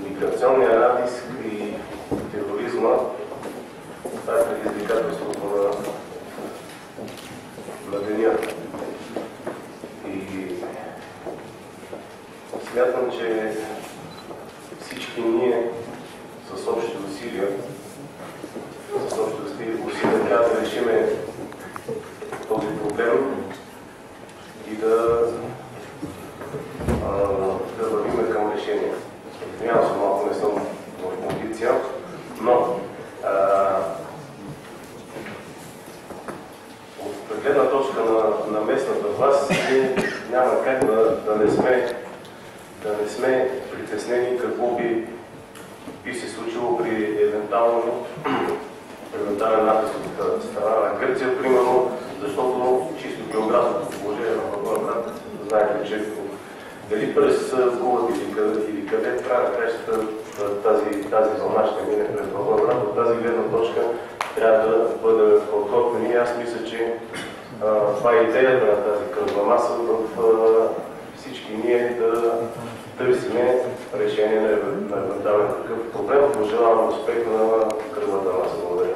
миграционния натиск и тероризма, това е предизвикателството на деня. И смятам, че всички ние с общи усилия трябва да решим този проблем и да вървим към решение. Извинявам се, малко не съм в кондиция, но от гледна точка на местната власт няма как да не сме притеснени какво би се случило при евентуален натиск от страна на Гърция, примерно, защото чисто географското положение на Благоевград, знаете, че дали през Кулата или къде в края на кращата тази вълна ще мине през Благоевград, от тази гледна точка трябва да бъде подготвени. Аз мисля, че това е идеята на тази кръгла маса в всички ние да търсиме решение на евентуален такъв проблем. Пожелавам успех на кръглата маса. Благодаря.